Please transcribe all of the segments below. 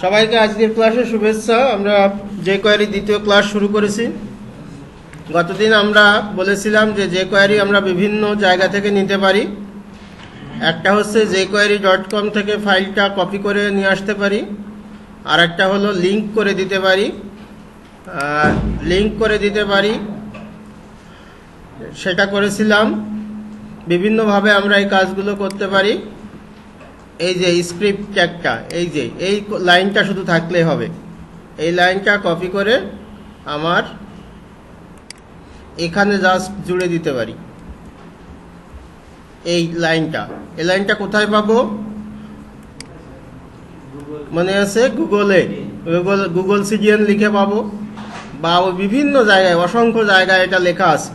সবাইকে আজকের ক্লাসে শুভেচ্ছা। আমরা jQuery দ্বিতীয় ক্লাস শুরু করেছি। গতদিন আমরা বলেছিলাম যে jQuery আমরা বিভিন্ন জায়গা থেকে নিতে পারি। একটা হচ্ছে jQuery.com থেকে ফাইলটা কপি করে নিয়ে আসতে পারি, আর একটা হলো লিংক করে দিতে পারি। সেটা করেছিলাম। বিভিন্নভাবে আমরা এই কাজগুলো করতে পারি। এই যে স্ক্রিপ্ট ট্যাগটা, এই লাইনটা শুধু থাকলেই হবে। এই লাইনটা কপি করে আমার এখানে জাস্ট জুড়ে দিতে পারি। এই লাইনটা কোথায় পাবো? মনে আছে? গুগল সিডিএন লিখে পাবো, বা বিভিন্ন জায়গায়, অসংখ্য জায়গায় এটা লেখা আছে।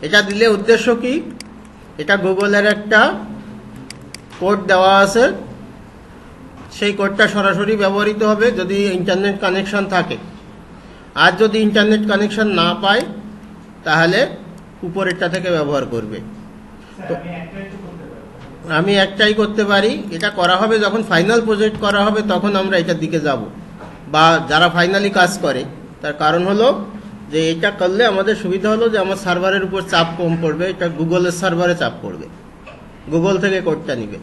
এটা দিলে উদ্দেশ্য কি? এটা গুগলের একটা কোড দেওয়া আছে, সেই কোডটা সরাসরি ব্যবহৃত হবে যদি ইন্টারনেট কানেকশন থাকে। আর যদি ইন্টারনেট কানেকশন না পায় তাহলে উপরেরটা থেকে ব্যবহার করবে। তো আমি একটাই করতে পারি। এটা করা হবে যখন ফাইনাল প্রজেক্ট করা হবে, তখন আমরা এটার দিকে যাব, বা যারা ফাইনালি কাজ করে। তার কারণ হলো যে এটা করলে আমাদের সুবিধা হলো যে আমার সার্ভারের উপর চাপ কম পড়বে। এটা গুগলের সার্ভারে চাপ পড়বে, গুগল থেকে কোডটা নিবে।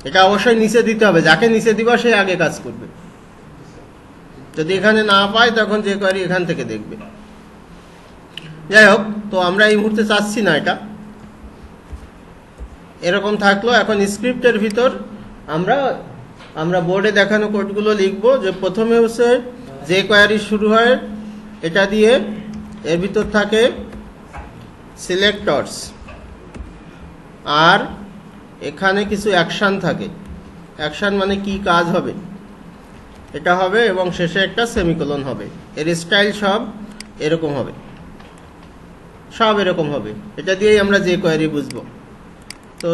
এটা অবশ্যই নিচে দিতে হবে, যাকে নিচে দিবা সে আগে কাজ করবে। যদি এখানে না পায় তখন jQuery এখান থেকে দেখবে। যাই হোক, তো আমরা এই মুহূর্তে চাচ্ছি না এটা এরকম থাকলো। এখন স্ক্রিপ্টের ভিতর আমরা বোর্ডে দেখানো কোডগুলো লিখবো। যে প্রথমে হচ্ছে jQuery শুরু হয় এটা দিয়ে, এর ভিতর থাকে সিলেক্টরস, আর এখানে কিছু অ্যাকশন থাকে। অ্যাকশন মানে কি কাজ হবে এটা হবে, এবং শেষে একটা সেমিকোলন হবে। এর স্টাইল সব এরকম হবে। এটা দিয়েই আমরা jQuery বুঝবো। তো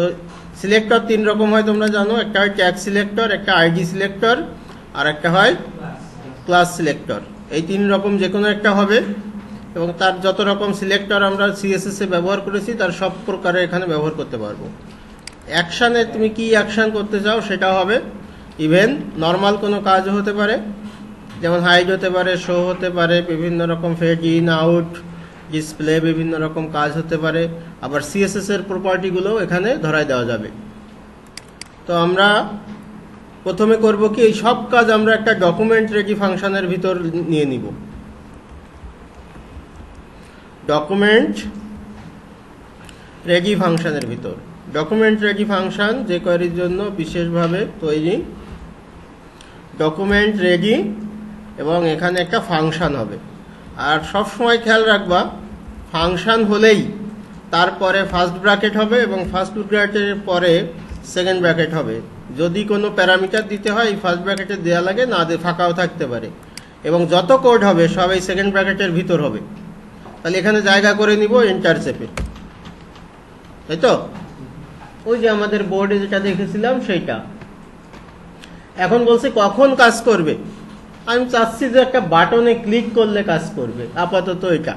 সিলেক্টর তিন রকম হয়, তোমরা জানো। একটা হয় ট্যাগ সিলেক্টর, একটা আইডি সিলেক্টর, আর একটা হয় ক্লাস সিলেক্টর। এই তিন রকম যে কোনো একটা হবে, এবং তার যত রকম সিলেক্টর আমরা CSS এ ব্যবহার করেছি তার সব প্রকারে এখানে ব্যবহার করতে পারবো। অ্যাকশানে তুমি কি অ্যাকশান করতে চাও সেটা হবে। ইভেন নর্মাল কোনো কাজও হতে পারে, যেমন হাইড হতে পারে, শো হতে পারে, বিভিন্ন রকম ফেড ইন আউট, ডিসপ্লে, বিভিন্ন রকম কাজ হতে পারে। আবার CSS এর প্রপার্টিগুলো এখানে ধরায় দেওয়া যাবে। তো আমরা প্রথমে করব কি, এই সব কাজ আমরা একটা ডকুমেন্ট রেডি ফাংশনের ভিতর নিয়ে নিব। ডকুমেন্ট রেডি ফাংশনের ভিতর, ডকুমেন্ট রেডি ফাংশন jQueryর জন্য বিশেষভাবে তৈরি। ডকুমেন্ট রেডি, এবং এখানে একটা ফাংশন হবে। আর সব সময় খেয়াল রাখবা, ফাংশন হলেই তারপরে ফার্স্ট ব্র্যাকেট হবে, এবং ফার্স্ট ব্র্যাকেটের পরে সেকেন্ড ব্র্যাকেট হবে। যদি কোনো প্যারামিটার দিতে হয় এই ফার্স্ট ব্র্যাকেটে দেওয়া লাগে, না দিয়ে ফাঁকাও থাকতে পারে। এবং যত কোড হবে সব এই সেকেন্ড ব্র্যাকেটের ভিতর হবে। তাহলে এখানে জায়গা করে নিব এন্টার চেপে, তাই তো? ওই যে আমাদের বোর্ডে যেটা দেখেছিলাম সেইটা। এখন বলছে কখন কাজ করবে। আমি চাচ্ছি যে একটা বাটনে ক্লিক করলে কাজ করবে। আপাতত এটা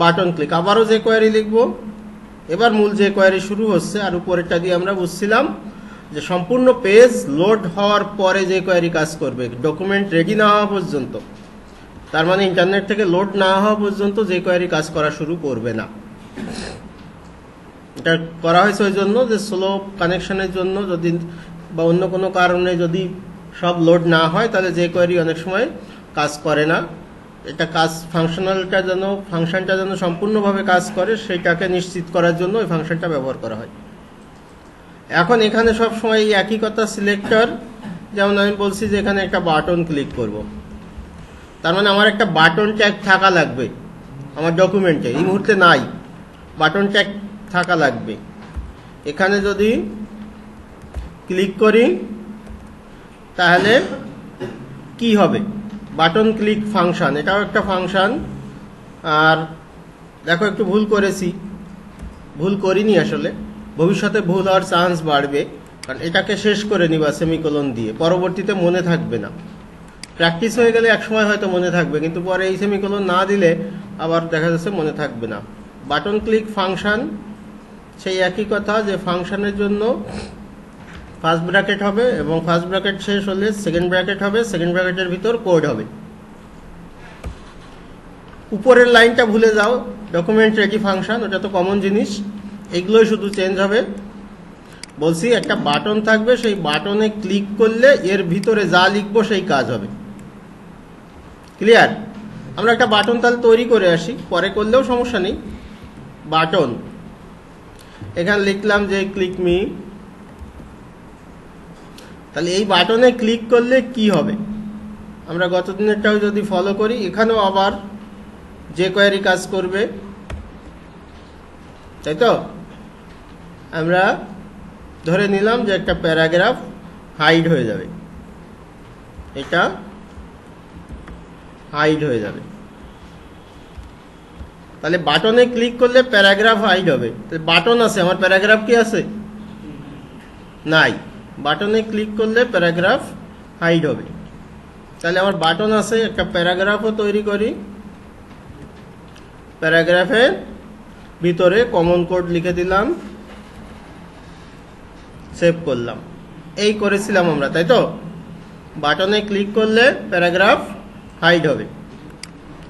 বাটন ক্লিক। আবারও jQuery লিখবো। এবার মূল jQuery শুরু হচ্ছে। আর উপরেরটা দিয়ে আমরা বুঝছিলাম যে সম্পূর্ণ পেজ লোড হওয়ার পরে jQuery কাজ করবে, ডকুমেন্ট রেডি না হওয়া পর্যন্ত। তার মানে ইন্টারনেট থেকে লোড না হওয়া পর্যন্ত jQuery কাজ করা শুরু করবে না। এটা করা হয়েছে ওই জন্য যে স্লো কানেকশনের জন্য, যদি বা অন্য কোনো কারণে যদি সব লোড না হয় তাহলে jQuery অনেক সময় কাজ করে না। এটা ফাংশনটা যেন সম্পূর্ণভাবে কাজ করে সেটাকে নিশ্চিত করার জন্য ওই ফাংশনটা ব্যবহার করা হয়। এখন এখানে সব সময় এই একই কথা, সিলেক্টর। যেমন আমি বলছি যে এখানে একটা বাটন ক্লিক করব, তার মানে আমার একটা বাটন ট্যাগ থাকা লাগবে আমার ডকুমেন্টে। এই মুহূর্তে নাই, বাটন ট্যাগ থাকা লাগবে। এখানে যদি ক্লিক করি তাহলে কি হবে? বাটন ক্লিক ফাংশন, এটাও একটা ফাংশন। আর দেখো একটু ভুল করেছি, ভুল করিনি আসলে। ভবিষ্যতে ভুল হওয়ার চান্স বাড়বে, কারণ এটাকে শেষ করে নিবা সেমিকোলন দিয়ে, পরবর্তীতে মনে থাকবে না। প্র্যাকটিস হয়ে গেলে একসময় হয়তো মনে থাকবে, কিন্তু পরে এই সেমিকোলন না দিলে আবার দেখা যাচ্ছে মনে থাকবে না। বাটন ক্লিক ফাংশন সেই একই কথা, যে ফাংশনের জন্য ফার্স্ট ব্র্যাকেট হবে এবং ফার্স্ট ব্র্যাকেট শেষ হলে সেকেন্ড ব্র্যাকেট হবে, সেকেন্ড ব্র্যাকেটের ভিতর কোড হবে। উপরের লাইনটা ভুলে যাও, ডকুমেন্ট রেডি ফাংশন, ওটা তো কমন জিনিস, এগুলোই শুধু চেঞ্জ হবে। বলছি একটা বাটন থাকবে, সেই বাটনে ক্লিক করলে এর ভিতরে যা লিখবো সেই কাজ হবে। ক্লিয়ার? আমরা একটা বাটন তাহলে তৈরি করে আসি, পরে করলেও সমস্যা নেই। বাটন এখানে লিখলাম যে ক্লিক মি, তাহলে এই বাটনে ক্লিক করলে কি হবে? আমরা গত দিনেরটাও যদি ফলো করি, এখানেও আবার যে কোয়ারি কাজ করবে, তাই তো? আমরা ধরে নিলাম যে একটা প্যারাগ্রাফ হাইড হয়ে যাবে, এটা হাইড হয়ে যাবে। তাহলে বাটনে ক্লিক করলে প্যারাগ্রাফ হাইড হবে। বাটন আছে, আমার প্যারাগ্রাফ কি আছে? নাই। বাটনে ক্লিক করলে প্যারাগ্রাফ হাইড হবে। তাহলে আমার বাটন আছে, একটা প্যারাগ্রাফও তৈরি করি, প্যারাগ্রাফের ভিতরে কমন কোড লিখে দিলাম, সেভ করলাম। এই করেছিলাম আমরা, তাই তো? বাটনে ক্লিক করলে প্যারাগ্রাফ হাইড হবে।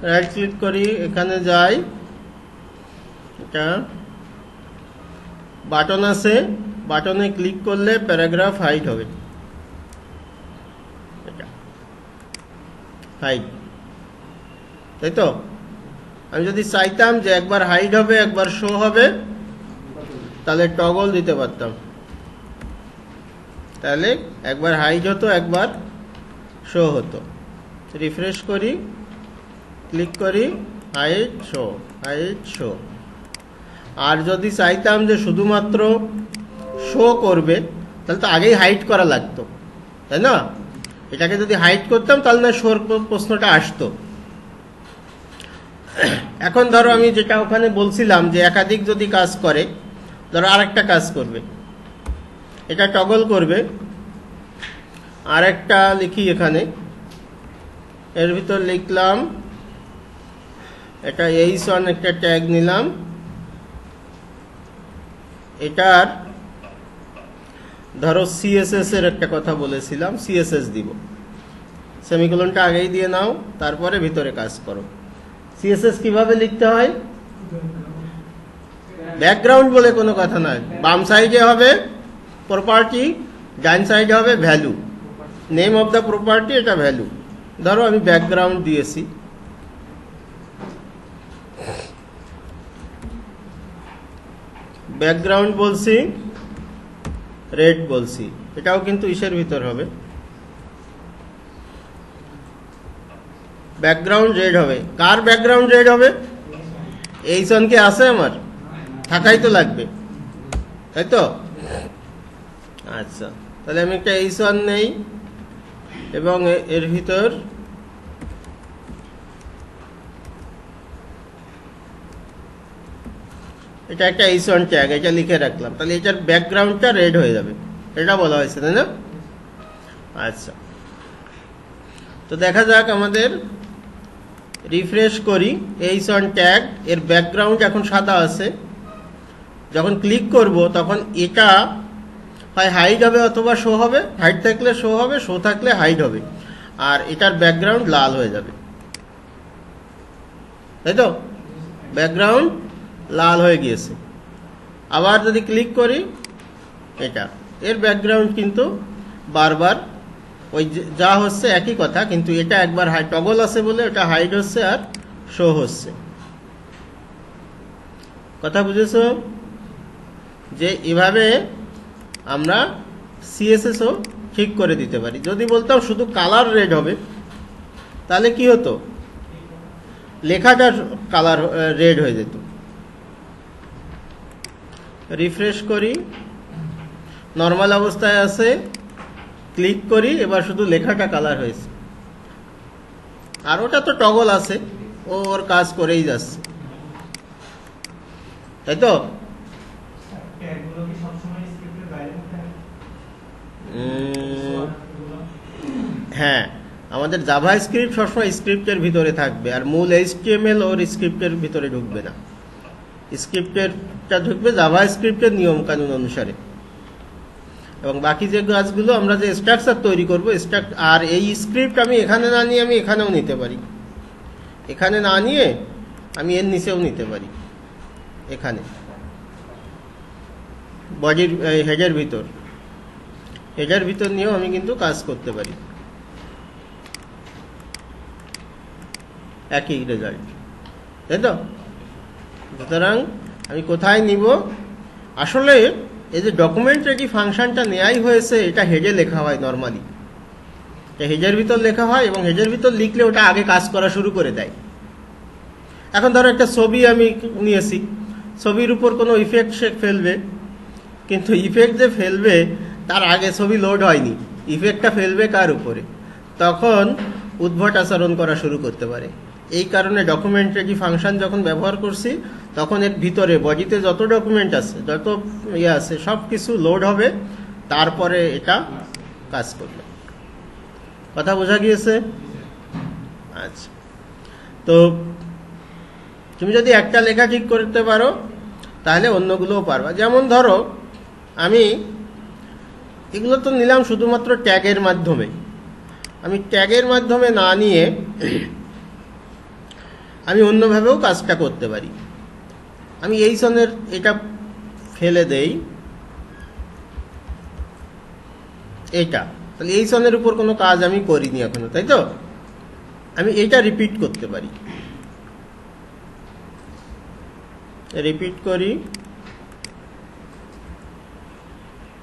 রাইট ক্লিক করি, এখানে যাই, এটা বাটন আছে, বাটনে ক্লিক করলে প্যারাগ্রাফ হাইড হবে, হাইড, তাই তো? আমি যদি চাইতাম যে একবার হাইড হবে একবার শো হবে, তাহলে টগল দিতে পারতাম, তাহলে একবার হাইড হতো একবার শো হতো। রিফ্রেশ করি, ক্লিক করি, হাইড শো, হাইড শো। আর যদি চাইতাম যে শুধুমাত্র শো করবে, তাহলে তো আগেই হাইড করা লাগতো, তাই না? এটাকে যদি হাইড করতাম তাহলে না শোর প্রশ্নটা আসতো। এখন ধরো আমি যেটা ওখানে বলছিলাম যে একাধিক যদি কাজ করে, ধরো আরেকটা কাজ করবে, এটা টগল করবে, আরেকটা লিখি এখানে, এর ভিতর লিখলাম এটা h1 একটা ট্যাগ নিলাম, এটার ধরো সিএসএস এর একটা কথা বলেছিলাম, সিএসএস দিব, সেমিকোলনটা আগেই দিয়ে নাও, তারপরে ভিতরে কাজ করো। সিএসএস কিভাবে লিখতে হয়? ব্যাকগ্রাউন্ড বলে কোনো কথা নয়, বাম সাইডে হবে প্রপার্টি, ডান সাইডে হবে value, name of the property, এটা ভ্যালু। ধরো আমি ব্যাকগ্রাউন্ড দিয়েছি, ব্যাকগ্রাউন্ড বলছি, রেড বলছি, এটাও কিন্তু ইসের ভিতর হবে, ব্যাকগ্রাউন্ড রেড হবে। কার ব্যাকগ্রাউন্ড রেড হবে? h1 কি আছে আমার? থাকাই তো লাগবে, তাই তো? আচ্ছা, তাহলে আমি একটা h1 নেই এবং এর ভিতর এটা একটা h1 ট্যাগ, এটা লিখে রাখলাম, তাহলে এটার ব্যাকগ্রাউন্ডটা রেড হয়ে যাবে, এটা বলা হয়েছে, তাই না? আচ্ছা, তো দেখা যাক, আমাদের রিফ্রেশ করি, h1 ট্যাগ এর ব্যাকগ্রাউন্ড এখন সাদা আছে, যখন ক্লিক করব তখন এটা হয় হাইড হবে অথবা শো হবে, হাইড থাকলে শো হবে, শো থাকলে হাইড হবে, আর এটার ব্যাকগ্রাউন্ড লাল হয়ে যাবে, তাই তো? ব্যাকগ্রাউন্ড লাল হয়ে গিয়েছে। আবার যদি ক্লিক করি, এটা এর ব্যাকগ্রাউন্ড কিন্তু বারবার ওই যা হচ্ছে একই কথা, কিন্তু এটা একবার টগল আছে বলে এটা হাইড হচ্ছে আর শো হচ্ছে। কথা বুঝেছো? যে এভাবে আমরা সিএসএসও ঠিক করে দিতে পারি। যদি বলতাম শুধু কালার রেড হবে, তাহলে কি হতো? লেখাটা কালার রেড হয়ে যেত। রিফ্রেশ করি, নর্মাল অবস্থায় আছে, ক্লিক করি, এবার শুধু লেখাটা কালার হয়েছে, আর ওটা তো টগল আছে, ও ওর কাজ করেই যাচ্ছে, তাই তো? হ্যাঁ, আমাদের জাভা স্ক্রিপ্ট সবসময় স্ক্রিপ্টের ভিতরে থাকবে, আর মূল HTML ওর স্ক্রিপ্টের ভিতরে ঢুকবে না, স্ক্রিপ্টেরটা ঢুকবে জাভা স্ক্রিপ্টের নিয়ম কানুন অনুসারে। এবং বাকি যে কাজগুলো আমরা যে স্ট্রাকচার তৈরি করব আর এই স্ক্রিপ্ট আমি এখানে না নিয়ে আমি এখানেও নিতে পারি, এখানে না নিয়ে আমি এর নিচেও নিতে পারি, এখানে বডির হেডের ভিতর নিয়েও আমি কিন্তু কাজ করতে পারি, একই রেজাল্ট, তাই তো? সুতরাং আমি কোথায় নিব? আসলে এই যে ডকুমেন্টারি ফাংশনটা নেওয়াই হয়েছে, এটা হেডে লেখা হয় নর্মালি, হেডের ভিতর লেখা হয় এবং হেডের ভিতর লিখলে ওটা আগে কাজ করা শুরু করে দেয়। এখন ধরো একটা ছবি আমি নিয়েছি, ছবির উপর কোনো ইফেক্ট সে ফেলবে, কিন্তু ইফেক্ট যে ফেলবে তার আগে ছবি লোড হয়নি, ইফেক্টটা ফেলবে কার উপরে? তখন উদ্ভট আচরণ করা শুরু করতে পারে। এই কারণে ডকুমেন্টারি ফাংশন যখন ব্যবহার করছি তখন এর ভিতরে বডিতে যত ডকুমেন্ট আছে, যত আছে, সব কিছু লোড হবে, তারপরে এটা কাজ করবে। কথা বোঝা গিয়েছে? আচ্ছা, তো তুমি যদি একটা লেখা ঠিক করতে পারো তাহলে অন্যগুলোও পারবা। যেমন ধরো আমি এগুলো তো নিলাম শুধুমাত্র ট্যাগের মাধ্যমে, আমি ট্যাগের মাধ্যমে না নিয়ে আমি অন্যভাবেও কাজটা করতে পারি। আমি এই সনের এটা ফেলে দেই, এটা তাহলে এই সনের উপর কোনো কাজ আমি করিনি এখনো, তাই তো? আমি এইটা রিপিট করতে পারি, রিপিট করি,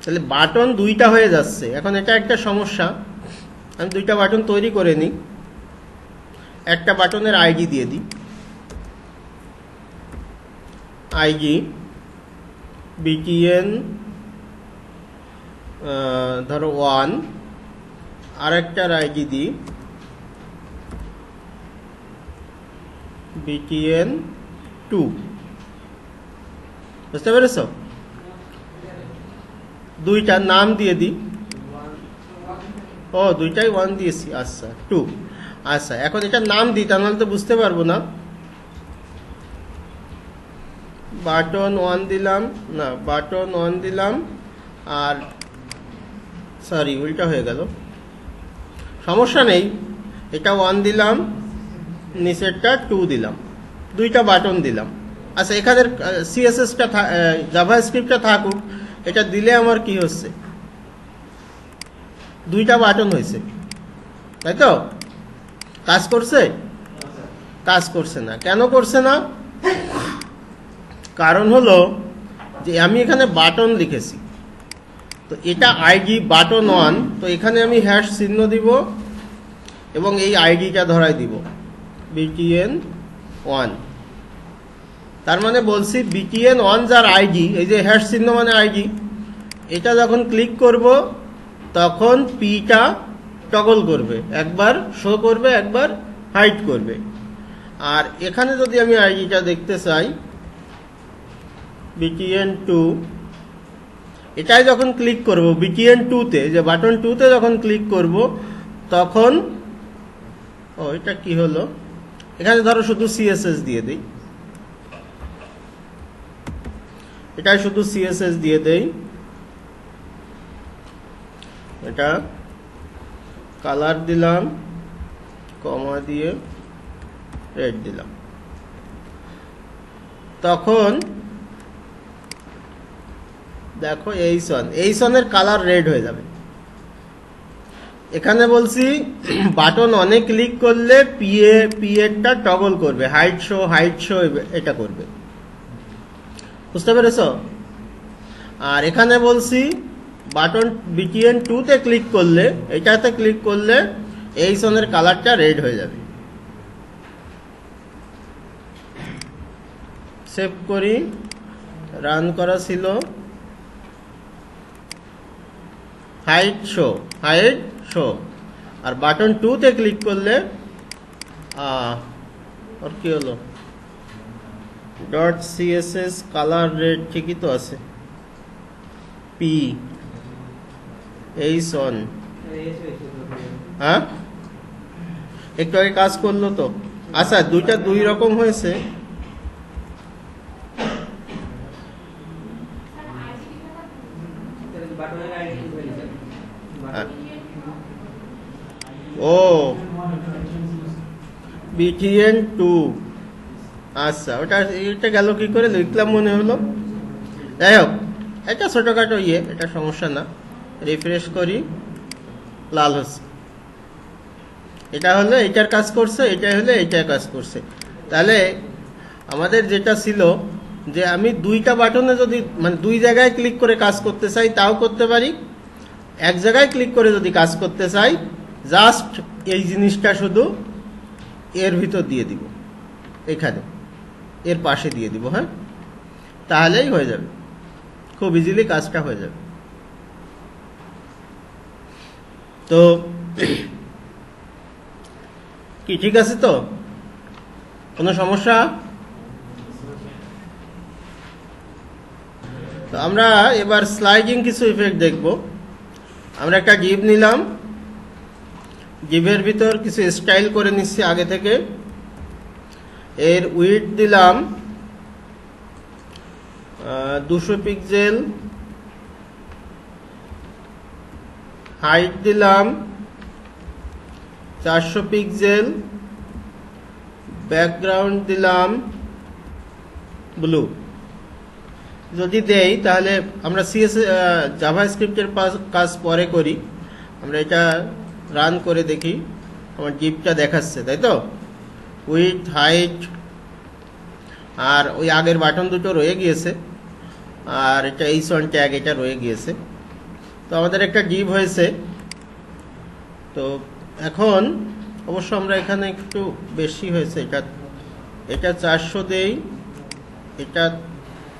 তাহলে বাটন দুইটা হয়ে যাচ্ছে। এখন এটা একটা সমস্যা, আমি দুইটা বাটন তৈরি করে নিই, একটা বাটনের আইডি দিয়ে দিই, আইডি বিটিএন ধরো 1, আরেকটার আইডি দিই বিটিএন 2। বুঝতে পেরেছ? দুইটার নাম দিয়ে দিই, ও দুইটাই 1 দিয়েছি, আচ্ছা 2। আচ্ছা, এখন এটার নাম দিই, তা নাহলে তো বুঝতে পারবো না। বাটন 1 দিলাম, না বাটন 1 দিলাম, আর সরি উল্টা হয়ে গেল, সমস্যা নেই, এটা 1 দিলাম, নিচেরটা 2 দিলাম, দুইটা বাটন দিলাম। আচ্ছা, এখানের সিএসএসটা জাভা স্ক্রিপ্টটা থাকুক, এটা দিলে আমার কি হচ্ছে? দুইটা বাটন হয়েছে, তাই তো? কাজ করছে? কাজ করছে না। কেন করছে না? কারণ হলো যে আমি এখানে বাটন লিখেছি, তো এটা আইডি বাটন 1, তো এখানে আমি হ্যাশ চিহ্ন দিব এবং এই আইডিটা ধরাই দিব বিটিএন 1। তার মানে বলছি বিটিএন 1 যার আইডি, এই যে হ্যাশ চিহ্ন মানে আইডি, এটা যখন ক্লিক করব তখন পিটা টগল করবে, একবার শো করবে, একবার হাইড করবে। আর এখানে যদি আমি আইডিটা দেখতে চাই বিটিএন 2, এটাই যখন ক্লিক করব বিটিএন 2-তে, যে বাটন 2-তে যখন ক্লিক করব তখন এটা কি হলো, এখানে ধরো শুধু সিএসএস দিয়ে দেই, এটাই শুধু সিএসএস দিয়ে দেই, এটা কালার দিলাম, কমা দিয়ে রেড দিলাম, তখন দেখো এই সনের কালার রেড হয়ে যাবে। এখানে বলছি বাটন অনেক ক্লিক করলে পিএটা টগল করবে, হাইড শো এটা করবে। বুঝতে পেরেছ? আর এখানে বলছি বাটন বিটিএন 2-তে ক্লিক করলে, এটাতে ক্লিক করলে এই সনের কালারটা রেড হয়ে যাবে। সেভ করি, রান করা ছিল, হাইড শো, আর বাটন 2-তে ক্লিক করলে আর কি হলো, ডট সিএসএস কালার রেড ঠিকই তো আছে, পি এই সন, হ্যাঁ একটু আগে কাজ করলো তো। আচ্ছা, দুইটা দুই রকম হয়েছে, হ্যাঁ। ও BTN 2, আচ্ছা, ওটা এটা গেল কি করে, লিখলাম মনে হলো। যাই হোক, এটা ছোটখাটো এটা সমস্যা না। রিফ্রেশ করি, লাল হচ্ছে। এটা হলো এটার কাজ করছে, এটা হলো এইটার কাজ করছে। তাহলে আমাদের যেটা ছিল যে আমি দুইটা বাটনে যদি মানে দুই জায়গায় ক্লিক করে কাজ করতে চাই তাও করতে পারি, এক জায়গায় ক্লিক করে যদি কাজ করতে চাই জাস্ট এই জিনিসটা শুধু এর ভিতর দিয়ে দিব, এখানে এর পাশে দিয়ে দিব। হ্যাঁ, তাহলেই হয়ে যাবে, খুব ইজিলি কাজটা হয়ে যাবে। তো কি ঠিক আছে তো, কোনো সমস্যা? তো আমরা এবার স্লাইডিং কিছু ইফেক্ট দেখব। আমরা একটা গিভ নিলাম, গিভের ভিতর কিছু স্টাইল করে নিচ্ছি আগে থেকে। এর উইডথ দিলাম 200 পিক্সেল, হাইট দিলাম 400 পিক্সেল, ব্যাকগ্রাউন্ড দিলাম ব্লু। যদি দেই তাহলে আমরা জাভাস্ক্রিপ্টের কাজ পরে করি, আমরা এটা রান করে দেখি। আমার গিফটটা দেখাচ্ছে, তাই তো? উইথ, হাইট, আর ওই আগের বাটন দুটো রয়ে গিয়েছে, আর এটা H1 ট্যাগ এটা রয়ে গিয়েছে। তো আমাদের একটা গিভ হয়েছে। তো এখন অবশ্য আমরা এখানে একটু বেশি হয়েছে, এটা 400 দেই, এটা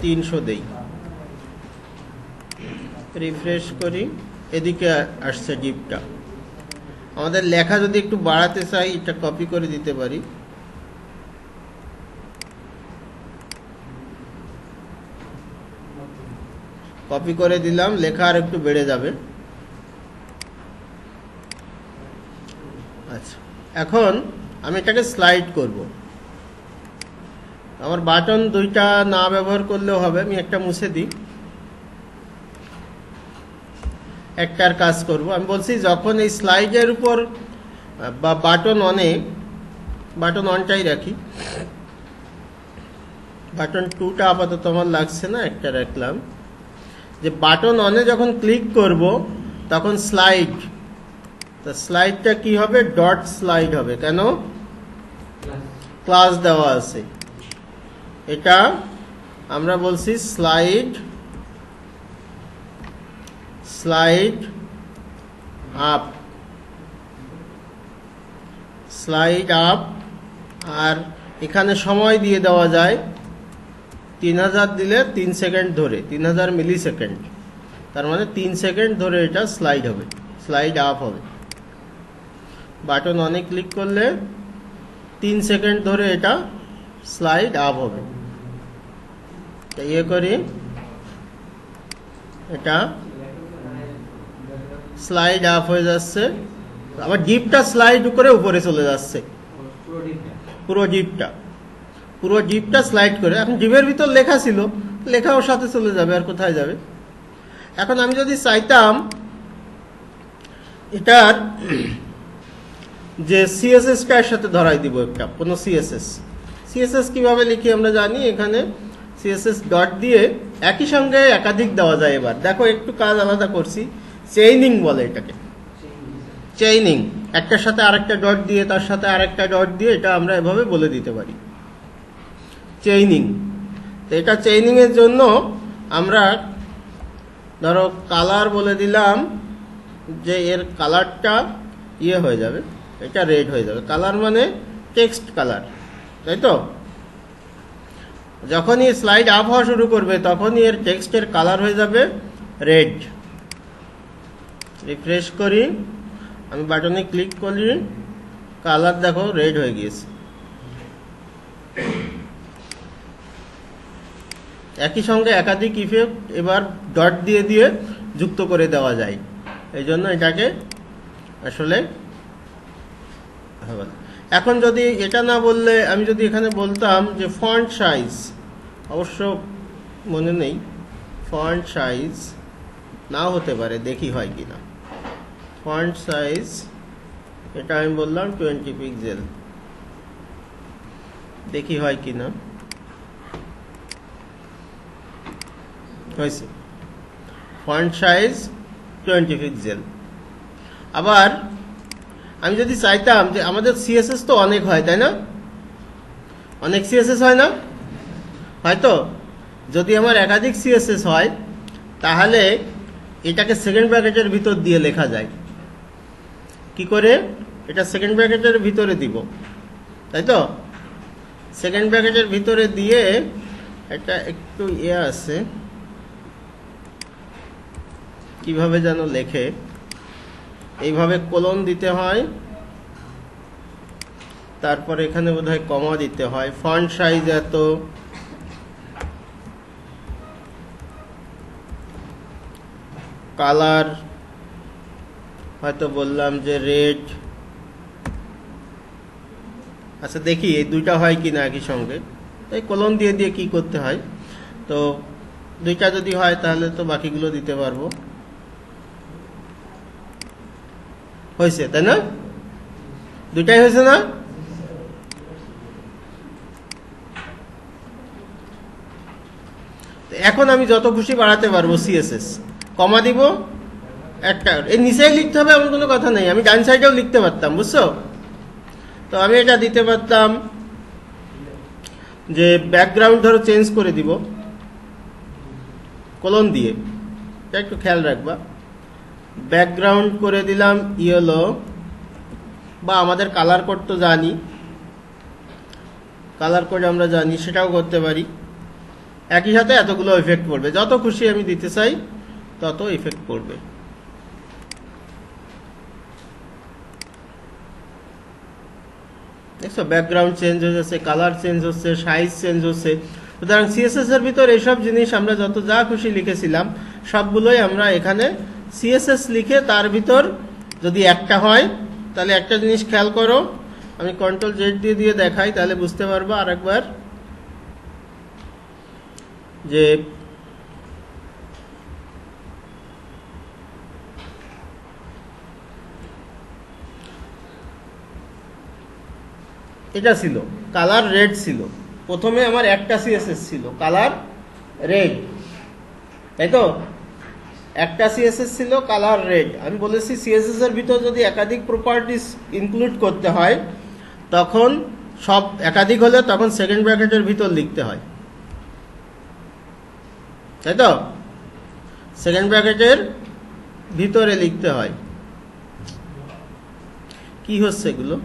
300 দেই। রিফ্রেশ করি, এদিকে আসছে গিফটটা। আমাদের লেখা যদি একটু বাড়াতে চাই এটা কপি করে দিতে পারি। কপি করে দিলাম, লেখা আর একটু বেড়ে যাবে। আচ্ছা, এখন আমি এটাকে স্লাইড করব। আমার বাটন দুইটা না ব্যবহার করলেও হবে, আমি একটা মুছে দিই, একটার কাজ করব। আমি বলছি যখন এই স্লাইডের উপর বা বাটন অনটাই রাখি, বাটন 2টা আপাতত আমার লাগছে না, একটা রাখলাম। যে বাটন অনে যখন ক্লিক করব তখন স্লাইডটা কি হবে, ডট স্লাইড হবে। কেন? ক্লাস দেওয়া আছে। এটা আমরা বলছি স্লাইড আপ, আর এখানে সময় দিয়ে দেওয়া যায় 3000 দিলে 3 সেকেন্ড ধরে, 3000 মিলি সেকেন্ড, তার মানে 3 সেকেন্ড ধরে এটা স্লাইড আপ হবে। বাটন অনে ক্লিক করলে 3 সেকেন্ড ধরে এটা স্লাইড আপ হবে। করি, এটা স্লাইড আপ হয়ে যাচ্ছে। আবার জিপটা স্লাইড করে উপরে চলে যাচ্ছে, পুরো জিপটা স্লাইড করে। এখন জিপের ভিতর লেখা ছিল, লেখা ওর সাথে চলে যাবে, আর কোথায় যাবে? এখন আমি যদি চাইতাম এটার যে সিএসএসটার সাথে ধরাই দিব একটা কোনো সিএসএস কিভাবে লিখি আমরা জানি। এখানে সিএসএস ডট দিয়ে একই সঙ্গে একাধিক দেওয়া যায়। এবার দেখো একটু কাজ আলাদা করছি, চেইনিং বলে এটাকে। চেইনিং, একটার সাথে আরেকটা ডট দিয়ে, তার সাথে আরেকটা ডট দিয়ে, এটা আমরা এভাবে বলে দিতে পারি চেইনিং। তো এটা চেইনিং এর জন্য আমরা ধরো কালার বলে দিলাম যে এর কালারটা হয়ে যাবে, এটা রেড হয়ে যাবে। কালার মানে টেক্সট কালার, তাই তো? যখনই স্লাইড আপ হওয়া শুরু করবে তখনই এর টেক্সটের কালার হয়ে যাবে রেড। রিফ্রেশ করি, আমি বাটনে ক্লিক করি, কালার দেখো রেড হয়ে গিয়েছে। একই সঙ্গে একাধিক ইফেক্ট এবার ডট দিয়ে দিয়ে যুক্ত করে দেওয়া যায়। এই জন্য এটাকে আসলে এখন যদি এটা না বললে, আমি যদি এখানে বলতাম যে ফন্ট সাইজ, অবশ্য মনে নেই, ফন্ট সাইজ নাও হতে পারে, দেখি হয় কিনা। ফন্ট সাইজ এটা আমি বললাম 20 পিক্সেল, দেখি হয় কিনা। হয়েছে, ফন্ট সাইজ 20 পিক্সেল। আবার আমি যদি চাইতাম যে আমাদের সিএসএস তো অনেক হয়, তাই না? অনেক সিএসএস হয় না? হয়তো যদি আমার একাধিক সিএসএস হয় তাহলে এটাকে সেকেন্ড ব্র্যাকেটের ভিতর দিয়ে লেখা যায়। কি করে? এটা সেকেন্ড ব্র্যাকেটের ভিতরে দিব, তাই তো? সেকেন্ড ব্র্যাকেটের ভিতরে দিয়ে এটা একটু আছে, কিভাবে যেন লেখে, এইভাবে কোলন দিতে হয়, তারপর এখানে বোধহয় কমা দিতে হয়। ফন্ট সাইজ এত, কালার হয়তো বললাম যে রেড। আচ্ছা দেখি এই দুইটা হয় কিনা একই সঙ্গে, এই কোলন দিয়ে দিয়ে কি করতে হয়। তো দুইটা যদি হয় তাহলে তো বাকিগুলো দিতে পারবো। হয়েছে, তাই না? দুইটাই হয়েছে না? এখন আমি যত খুশি বাড়াতে পারবো সিএসএস, কমা দিব একটা, এই নিচেই লিখতে হবে এমন কোনো কথা নেই, আমি ডান সাইডেও লিখতে পারতাম, বুঝছো? তো আমি এটা দিতে পারতাম যে ব্যাকগ্রাউন্ড ধরো চেঞ্জ করে দিব কোলন দিয়ে, এটা একটু খেয়াল রাখবা। ব্যাকগ্রাউন্ড করে দিলাম ইয়েলো, বা আমাদের কালার কোড তো জানি, কালার কোড আমরা জানি, সেটাও করতে পারি। একই সাথে এতগুলো ইফেক্ট পড়বে, যত খুশি আমি দিতে চাই তত ইফেক্ট পড়বে। দেখছো ব্যাকগ্রাউন্ড চেঞ্জ হয়ে যাচ্ছে, কালার চেঞ্জ হচ্ছে, সাইজ চেঞ্জ হচ্ছে। সুতরাং সিএসএস এর ভিতর এইসব জিনিস আমরা যত যা খুশি লিখেছিলাম সবগুলোই আমরা এখানে সিএসএস লিখে তার ভিতর যদি একটা হয় তাহলে একটা জিনিস খেয়াল করো, আমি কন্ট্রোল জেড দিয়ে দিয়ে দেখাই তাহলে বুঝতে পারবো আরেকবার, যে এটা ছিল কালার রেড ছিল, প্রথমে আমার একটা সিএসএস ছিল কালার রেড, তাই তো? একটা সিএসএস ছিল কালার রেড। আমি বলেছি সিএসএস এর ভিতর যদি একাধিক প্রপার্টিজ ইনক্লুড করতে হয় তখন সব একাধিক হলে তখন সেকেন্ড ব্র্যাকেটের ভিতর লিখতে হয়, তাই তো? সেকেন্ড ব্র্যাকেটের ভিতরে লিখতে হয়। কি হচ্ছে এগুলো?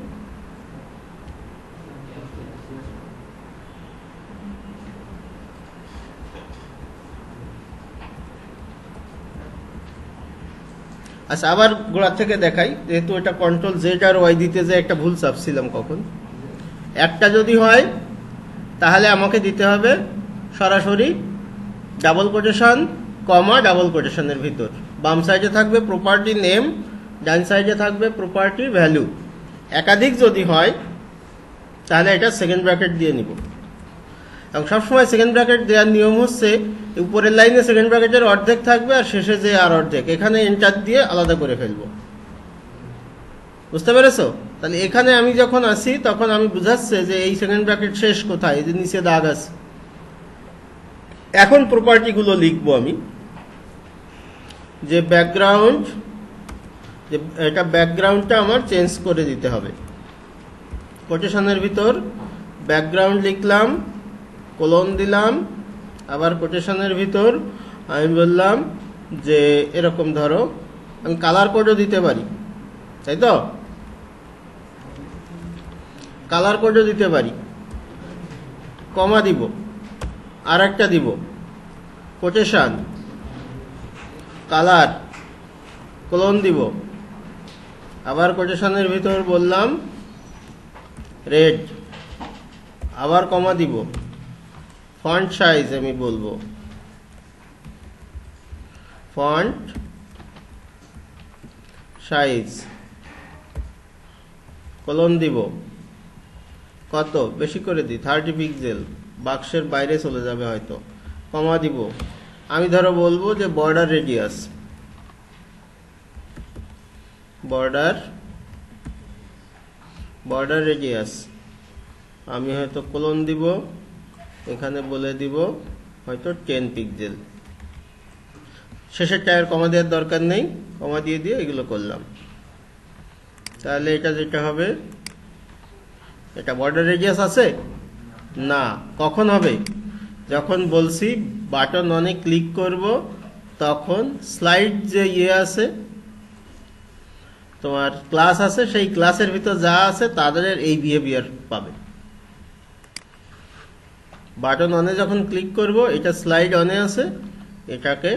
আচ্ছা আবার গোড়া থেকে দেখাই, যেহেতু এটা কন্ট্রোল জেড আর ওয়াই দিতে যে একটা ভুল চাপছিলাম কখন। একটা যদি হয় তাহলে আমাকে দিতে হবে সরাসরি ডাবল কোটেশন কমা ডাবল কোটেশনের ভিতর, বাম সাইডে থাকবে প্রপার্টি নেম, ডান সাইডে থাকবে প্রপার্টি ভ্যালু। একাধিক যদি হয় তাহলে এটা সেকেন্ড ব্র্যাকেট দিয়ে নিব। এবং সবসময় সেকেন্ড ব্র্যাকেট দেওয়ার নিয়ম হচ্ছে উপরের লাইনে সেকেন্ড ব্র্যাকেটের অর্ধেক থাকবে আর শেষে যে আর অর্ধেক, এখানে এন্টার দিয়ে আলাদা করে ফেলবো। বুঝতে পেরেছো? তাহলে এখানে আমি যখন আসি তখন আমি বুঝাচ্ছে যে এই সেকেন্ড ব্র্যাকেট শেষ কোথায়, এই যে নিচে দাগ আছে। এখন প্রপার্টিগুলো লিখবো আমি, যে ব্যাকগ্রাউন্ড, যে এটা ব্যাকগ্রাউন্ডটা আমার চেঞ্জ করে দিতে হবে। কোটেশনের ভিতর ব্যাকগ্রাউন্ড লিখলাম, কোলন দিলাম, আবার কোটেশনের ভিতর আমি বললাম যে এরকম ধরো, আমি কালার কোডও দিতে পারি, তাই তো? কালার কোডও দিতে পারি, কমা দিব, আর একটা দিব, কোটেশন, কালার, কোলন দিব, আবার কোটেশনের ভিতর বললাম রেড, আবার কমা দিব, ফন্ট সাইজ আমি বলবো ফন্ট সাইজ, কোলন দিব, কত বেশি করে দিই 30 পিক্সেল, বাক্সের বাইরে চলে যাবে হয়তো, কমা দিব। আমি ধরো বলবো যে বর্ডার রেডিয়াস বর্ডার রেডিয়াস আমি হয়তো কোলন দিব, এখানে বলে দিব হয়তো 10 পিক্সেল। শেষের টায়ার কমা দেওয়ার দরকার নেই, কমা দিয়ে এগুলো করলাম। তাহলে এটা যেটা হবে, এটা বর্ডার রেডিয়াস আছে না। কখন হবে? যখন বলছি বাটন অনে ক্লিক করব, তখন স্লাইড যে আছে তোমার ক্লাস আছে, সেই ক্লাসের ভিতর যা আছে তাদের এই বিহেভিয়ার পাবে। বাটন অনে যখন ক্লিক করব, এটা স্লাইড অনে আছে, এটাকে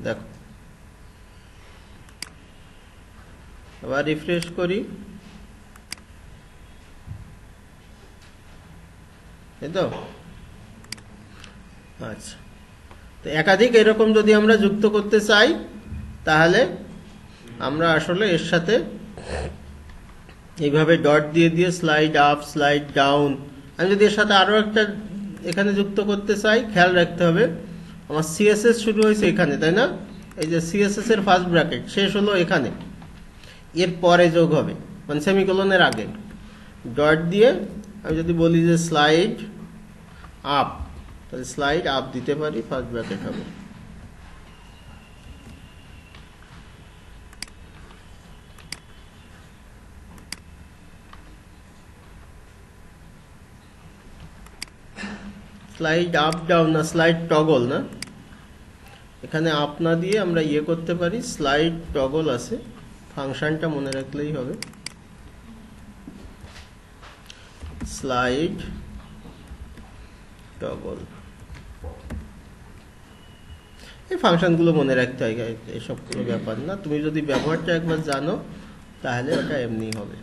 দেখো, আবার রিফ্রেশ করি, এই তো। আচ্ছা, তো একাধিক এরকম যদি আমরা যুক্ত করতে চাই, তাহলে আমরা আসলে এর সাথে এইভাবে ডট দিয়ে স্লাইড আপ, স্লাইড ডাউন। আমি যদি এর সাথে আরো একটা এখানে যুক্ত করতে চাই, খেয়াল রাখতে হবে আমার সিএসএস শুরু হয়েছে এখানে, তাই না? এই যে সিএসএস এর ফার্স্ট ব্র্যাকেট শেষ হলো এখানে, এর পরে যোগ হবে, মানে সেমিকোলনের আগে। ডট দিয়ে আমি যদি বলি যে স্লাইড আপ, তাহলে স্লাইড আপ দিতে পারি, ফার্স্ট ব্র্যাকেট হবে। স্লাইড আপ ডাউন না, স্লাইড টগল না, এখানে আপ না দিয়ে আমরা করতে পারি, স্লাইড টগল আছে, ফাংশনটা মনে রাখলেই হবে। স্লাইড টগল, এই ফাংশনগুলো মনে রাখতে হয়, এসব কোনো ব্যাপার না। তুমি যদি ব্যবহারটা একবার জানো, তাহলে ওটা এমনি হবে।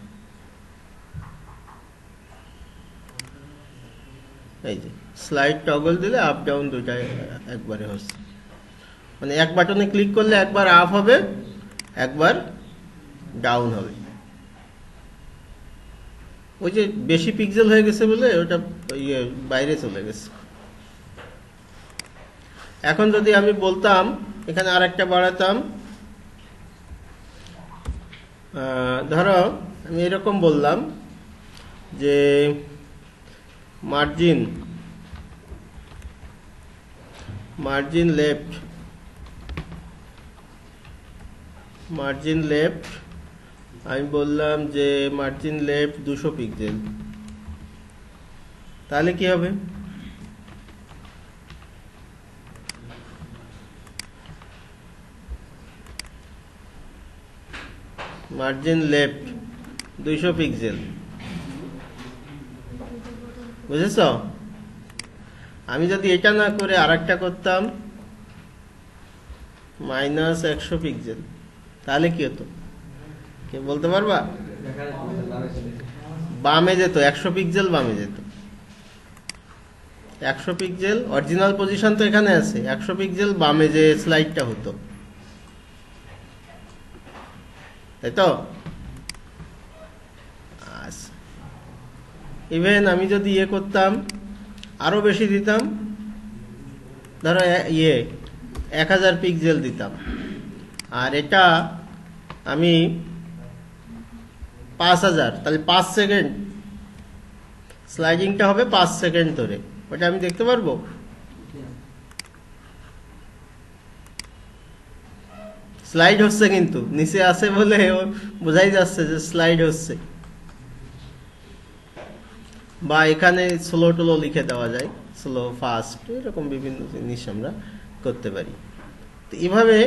এই যে স্লাইড টগল দিলে আপ ডাউন দুইটা একবারে হচ্ছে, মানে এক বাটনে ক্লিক করলে একবার আপ হবে, একবার ডাউন হবে। ওই যে বেশি পিক্সেল হয়ে গেছে বলে ওটা বাইরে চলে গেছে। এখন যদি আমি বলতাম এখানে আরেকটা বাড়াতাম, ধরো আমি এরকম বললাম যে মার্জিন লেফট আমি বললাম যে মার্জিন লেফট 200 পিক্সেল, তাহলে কি হবে? মার্জিন লেফট 200 পিক্সেল, বুঝেছ? আমি যদি এটা না করে আরেকটা করতাম -100 পিক্সেল, তাহলে কি হতো? কে বলতে পারবা? বামে যেত, 100 পিক্সেল বামে যেত। 100 পিক্সেল অরিজিনাল পজিশন তো এখানে আছে, 100 পিক্সেল বামে যে স্লাইডটা হতো, তাই তো? ইভেন আমি যদি করতাম, আরো বেশি দিতাম, ধরো 1000 পিক্সেল দিতাম, আর এটা আমি 5000, তাহলে 5 সেকেন্ড স্লাইডিংটা হবে, 5 সেকেন্ড ধরে, ওটা আমি দেখতে পারবো? স্লাইড হচ্ছে, কিন্তু নিচে আছে বলে বোঝাই যাচ্ছে যে স্লাইড হচ্ছে। বা এখানে স্লো টোলো লিখে দেওয়া যায়, স্লো ফাস্ট, এরকম বিভিন্ন জিনিস আমরা করতে পারি। তো এভাবে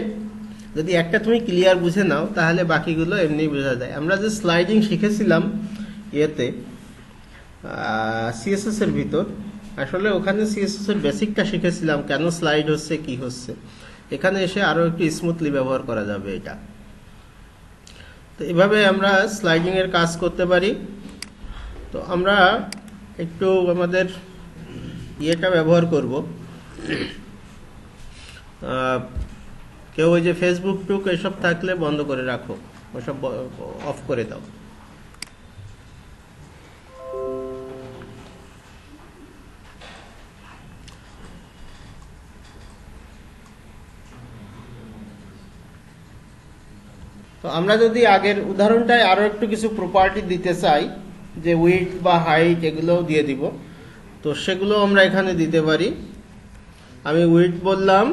যদি একটা তুমি ক্লিয়ার বুঝে নাও, তাহলে বাকিগুলো এমনি বোঝা যায়। আমরা যে স্লাইডিং শিখেছিলাম সিএসএস এর ভিতর, আসলে ওখানে সিএসএস এর বেসিকটা শিখেছিলাম, কেন স্লাইড হচ্ছে, কি হচ্ছে। এখানে এসে আরো একটু স্মুথলি ব্যবহার করা যাবে এটা। তো এভাবে আমরা স্লাইডিং এর কাজ করতে পারি। তো আমরা একটু আমাদের ব্যবহার করব। কেউ ওই যে ফেসবুক টুক এসব থাকলে বন্ধ করে রাখো, ওসব অফ করে দাও। তো আমরা যদি আগের উদাহরণটায় আরো একটু কিছু প্রপার্টি দিতে চাই, যে উইডথ বা হাইট এগুলোও দিয়ে দিব, তো সেগুলো আমরা এখানে দিতে পারি। আমি উইডথ বললাম,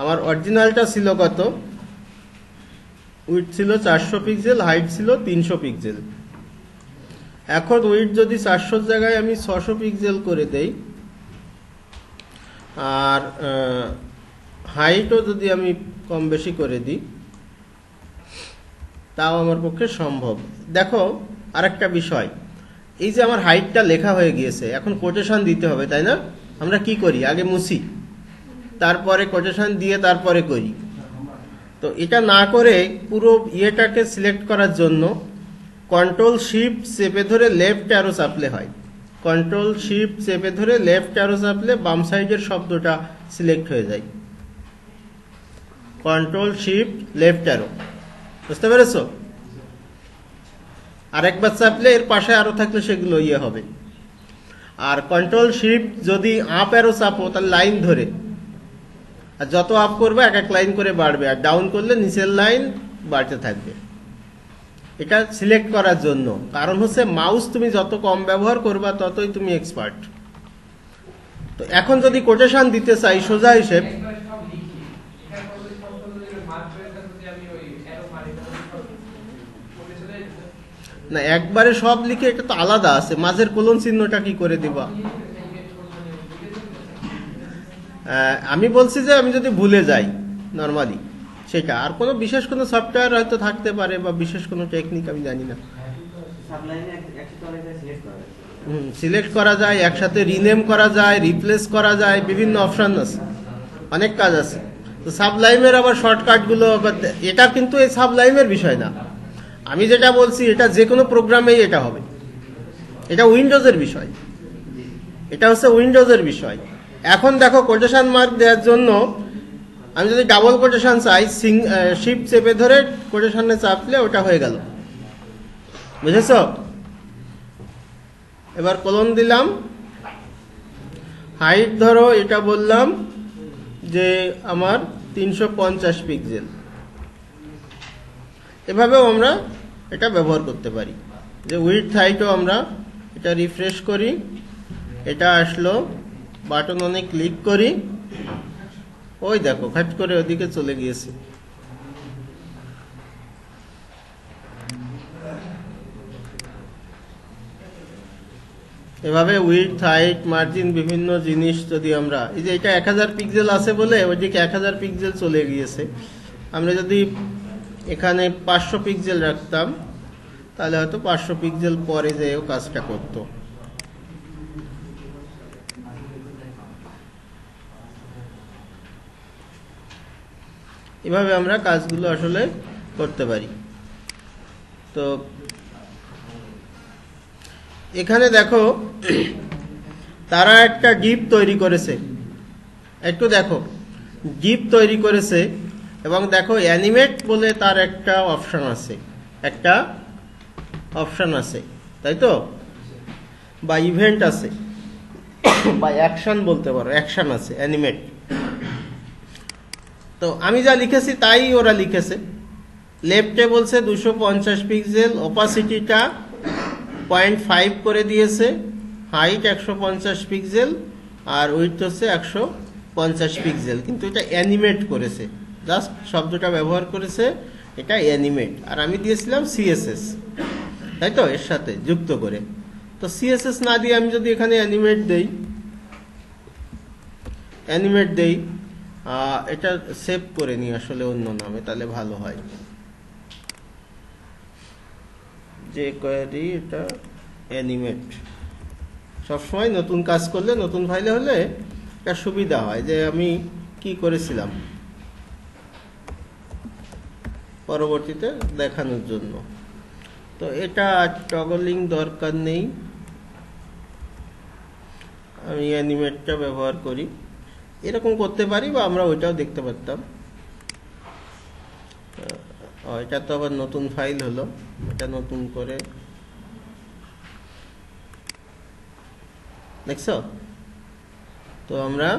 আমার অরিজিনালটা ছিল কত, উইডথ ছিল 400 পিক্সেল, হাইট ছিল 300 পিক্সেল। এখন উইডথ যদি 400 জায়গায় আমি 600 পিক্সেল করে দেই, আর হাইটও যদি আমি কম বেশি করে দিই, তাও আমার পক্ষে সম্ভব। দেখো আরেকটা বিষয়, এই যে আমার হাইটটা লেখা হয়ে গিয়েছে, এখন কোটেশন দিতে হবে, তাই না? আমরা কি করি, আগে মুছি, তারপরে কোটেশন দিয়ে তারপরে করি। তো এটা না করে পুরো ইয়েটাকে সিলেক্ট করার জন্য কন্ট্রোল শিফট চেপে ধরে লেফট অ্যারো চাপলে হয়। কন্ট্রোল শিফট চেপে ধরে লেফট অ্যারো চাপলে বাম সাইডের শব্দটা সিলেক্ট হয়ে যায়। কন্ট্রোল শিফট লেফট অ্যারো, বুঝতে পেরেছো? আরেকবার চাপলে এর পাশে আরো থাকলে সেগুলো ইয়ে হবে। আর কন্ট্রোল শিফট যদি আপ অ্যারো চাপো তাহলে লাইন ধরে, আর যত আপ করবে এক এক লাইন করে বাড়বে, আর ডাউন করলে নিচের লাইন বাড়তে থাকবে। এটা সিলেক্ট করার জন্য, কারণ হচ্ছে মাউস তুমি যত কম ব্যবহার করবা ততই তুমি এক্সপার্ট। তো এখন যদি কোটেশন দিতে চাই সোজা হিসেব, না একবারে সব লিখে এটা তো আলাদা আছে, মাঝের কোলন চিহ্নটা কি করে দিবা? আমি বলছি যে আমি যদি ভুলে যাই নরমালি সেটা, আর কোনো বিশেষ কোনো সফটওয়্যার হয়তো থাকতে পারে বা বিশেষ কোনো টেকনিক আমি জানি না। সিলেক্ট করা যায়, একসাথে রিনেম করা যায়, রিপ্লেস করা যায়, বিভিন্ন অপশন আছে, অনেক কাজ আছে। তো সাবলাইমের আবার শর্টকাট গুলো, এটা কিন্তু এই সাবলাইমের বিষয় না। আমি যেটা বলছি এটা যে কোনো প্রোগ্রামেই এটা হবে, এটা উইন্ডোজের বিষয়, এটা হচ্ছে উইন্ডোজের বিষয়। এখন দেখো কোটেশন মার্ক দেওয়ার জন্য আমি যদি ডাবল কোটেশন চাই, শিফট চেপে ধরে কোটেশনে চাপলে ওটা হয়ে গেল, বুঝেছ? এবার কোলন দিলাম, হাইট ধরো এটা বললাম যে আমার 350 পিক্সেল। এভাবেও আমরা এটা ব্যবহার করতে পারি। যে উইডথ হাইটও আমরা এটা রিফ্রেশ করি, এটা আসলো, বাটন অনে ক্লিক করি, ওই দেখো ঘাট করে ওদিকে চলে গিয়েছে। এভাবে উইডথ হাইট মার্জিন বিভিন্ন জিনিস যদি আমরা, এই যে এটা 1000 পিক্সেল আছে বলে ওইদিকে 1000 পিক্সেল চলে গিয়েছে, আমরা যদি এখানে 500 পিক্সেল রাখতাম তাহলে হয়তো 500 পিক্সেল পরে যেও কাজটা করতো। এভাবে আমরা কাজগুলো আসলে করতে পারি। তো এখানে দেখো তারা একটা ডিপ তৈরি করেছে, একটু দেখো ডিপ তৈরি করেছে, এবং দেখো অ্যানিমেট বলে তার একটা অপশন আছে, একটা অপশন আছে, তাই তো? বা ইভেন্ট আছে, বা অ্যাকশন বলতে পারো, অ্যাকশন আছে অ্যানিমেট। তো আমি যা লিখেছি তাই ওরা লিখেছে। লেফটে বলছে 250 পিক্সেল, অপাসিটিটা 0.5 করে দিয়েছে, হাইট 150 পিক্সেল, আর উইডথ হচ্ছে 150 পিক্সেল। কিন্তু এটা অ্যানিমেট করেছে, জাস্ট শব্দটা ব্যবহার করেছে, এটা অ্যানিমেট। আর আমি দিয়েছিলাম সিএসএস, তাই তো, এর সাথে যুক্ত করে। তো সিএসএস না দিয়ে আমি যদি এখানে অ্যানিমেট দেই, এটা সেভ করে নিই আসলে অন্য নামে, তাহলে ভালো হয়। যে কোয়েরি এটা অ্যানিমেট, সবসময় নতুন কাজ করলে নতুন ফাইলে হলে একটা সুবিধা হয় যে আমি কি করেছিলাম পরবর্তীতে দেখানোর জন্য। তো এটা টগলিং দরকার নেই, আমি অ্যানিমেটটা ব্যবহার করি, এরকম করতে পারি, বা আমরা ওইটাও দেখতে পারতাম। এটা তো আবার নতুন ফাইল হলো, এটা নতুন করে দেখছো? তো আমরা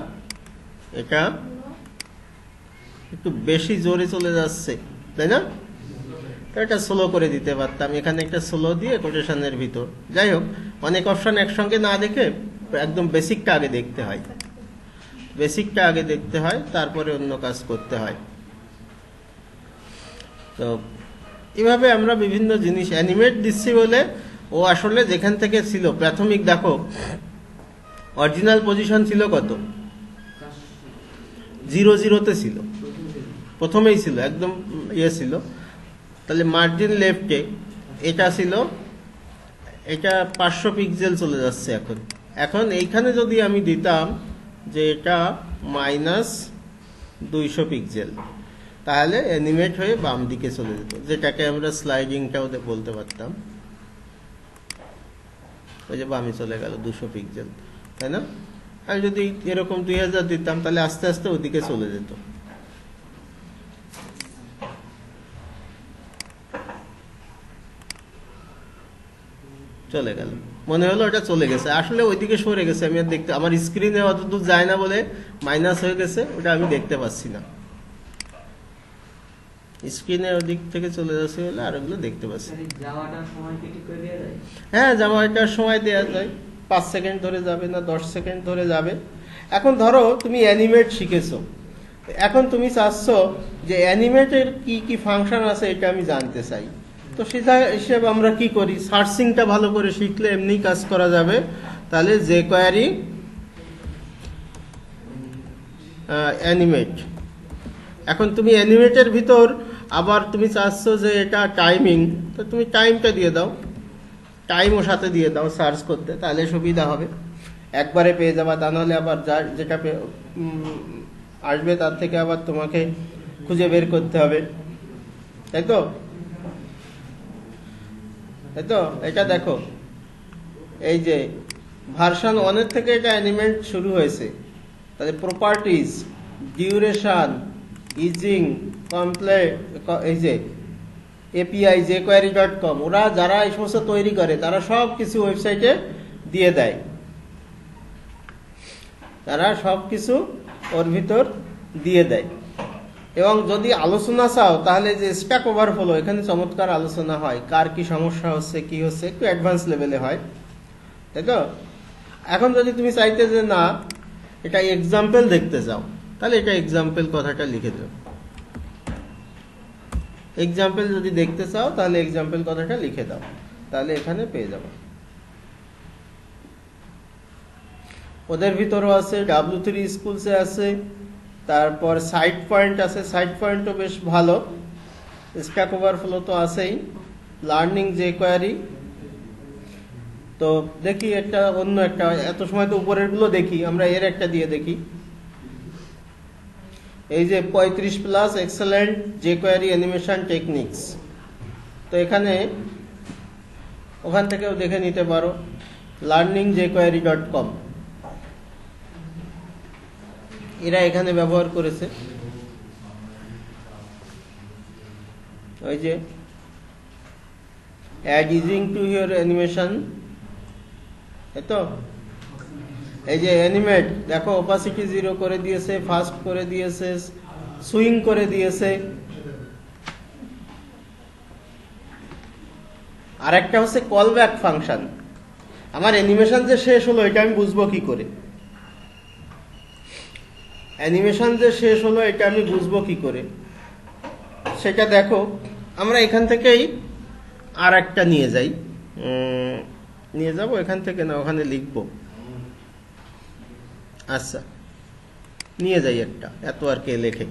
এটা একটু বেশি জোরে চলে যাচ্ছে, তাই না? এটা স্লো করে দিতে পারতাম, এখানে একটা স্লো দিয়ে কোটেশনের ভিতর। যাই হোক, অনেক অপশন একসঙ্গে না দেখে একদম বেসিকটা আগে দেখতে হয়, বেসিকটা আগে দেখতে হয়, তারপরে অন্য কাজ করতে হয়। তো এভাবে আমরা বিভিন্ন জিনিস অ্যানিমেট দিচ্ছি বলে ও আসলে যেখান থেকে ছিল প্রাথমিক, দেখো অরিজিনাল পজিশন ছিল কত, 0 0 ছিল, প্রথমেই ছিল একদম ইয়ে ছিল। তাহলে মার্জিন লেফটে এটা ছিল, এটা 500 পিক্সেল চলে যাচ্ছে এখন। এখন এইখানে যদি আমি দিতাম যে এটা -200 পিক্সেল, তাহলে অ্যানিমেট হয়ে বাম দিকে চলে যেত, যেটাকে আমরা স্লাইডিংটাও বলতে পারতাম। ওই যে বামে চলে গেল 200 পিক্সেল, তাই না? আর যদি এরকম 2000 দিতাম তাহলে আস্তে আস্তে ওদিকে চলে যেত। চলে গেল, মনে হলো ওটা চলে গেছে, আসলে ওইদিকে সরে গেছে। আমি আর দেখতে, আমার স্ক্রিনে অতদূর যায় না বলে মাইনাস হয়ে গেছে, ওটা আমি দেখতে পাচ্ছি না। স্ক্রিনে ওদিক থেকে চলে যাচ্ছে বলে আর ওগুলো দেখতে পাচ্ছি। হ্যাঁ, যাওয়াটার সময় দেওয়া যায়, 5 সেকেন্ড ধরে যাবে না 10 সেকেন্ড ধরে যাবে। এখন ধরো তুমি অ্যানিমেট শিখেছো, এখন তুমি চাচ্ছ যে অ্যানিমেটের কি কি ফাংশন আছে এটা আমি জানতে চাই। তো সেটা হিসেবে আমরা কি করি, সার্চিংটা ভালো করে শিখলে এমনি কাজ করা যাবে। তাহলে jQuery অ্যানিমেট, এখন তুমি অ্যানিমেটের ভিতর আবার তুমি চাচ্ছ যে এটা টাইমিং, তো তুমি টাইমটা দিয়ে দাও, টাইমও সাথে দিয়ে দাও সার্চ করতে, তাহলে সুবিধা হবে, একবারে পেয়ে যাবা। তা নাহলে আবার যেটা আসবে তার থেকে আবার তোমাকে খুঁজে বের করতে হবে, তাই তো? তাই তো? এটা দেখো, এই যে ভার্সন 1 থেকে এটা অ্যানিমেট শুরু হয়েছে। তাহলে প্রপার্টিজ, ডিউরেশন, ইজিং, কমপ্লেট, এই যে এপিআই jQuery.com, ওরা যারা এই সমস্ত তৈরি করে তারা সব কিছু ওয়েবসাইটে দিয়ে দেয়, তারা সব কিছু ওর ভিতর দিয়ে দেয়। এবং যদি আলোচনা চাও তাহলে যে স্ট্যাক ওভারফ্লো, এখানে চমৎকার আলোচনা হয়, কার কি সমস্যা হচ্ছে কি হচ্ছে, একটু অ্যাডভান্স লেভেলে হয়, তাই তো? এখন যদি তুমি চাইতে যে না এটা এক্সাম্পল দেখতে চাও, তাহলে এটা এক্সাম্পল কথাটা লিখে দাও। এক্সাম্পল যদি দেখতে চাও তাহলে এক্সাম্পল কথাটা লিখে দাও, তাহলে এখানে পেয়ে যাবে। ওদের ভিতরও আছে, W3 স্কুলসে আছে, তারপর সাইট পয়েন্ট আছে, সাইট পয়েন্টও বেশ ভালো, স্ট্যাক ওভারফ্লো তো আছেই, লার্নিং jQuery। তো দেখি একটা অন্য একটা, এত সময় তো উপরের গুলো দেখি, আমরা এর একটা দিয়ে দেখি। এই যে 35+ এক্সেলেন্ট jQuery অ্যানিমেশন টেকনিক্স, তো এখানে ওখান থেকেও দেখে নিতে পারো, learningjquery.com, এরা এখানে ব্যবহার করেছে। ওই যে add easing to your animation, এতো এই যে অ্যানিমেট, দেখো অপাসিটি 0 করে দিয়েছে, ফাস্ট করে দিয়েছে, সুইং করে দিয়েছে। আর একটা হচ্ছে কল ব্যাক ফাংশন। আমার অ্যানিমেশন যে শেষ হলো এটা আমি বুঝবো কি করে, অ্যানিমেশন যে শেষ হলো এটা আমি বুঝবো কি করে, সেটা দেখো আমরা এখান থেকেই আর একটা নিয়ে যাই, নিয়ে যাব এখান থেকে না, ওখানে লিখবো। আচ্ছা, নিয়ে যাই একটা, এত আর কে লেখে।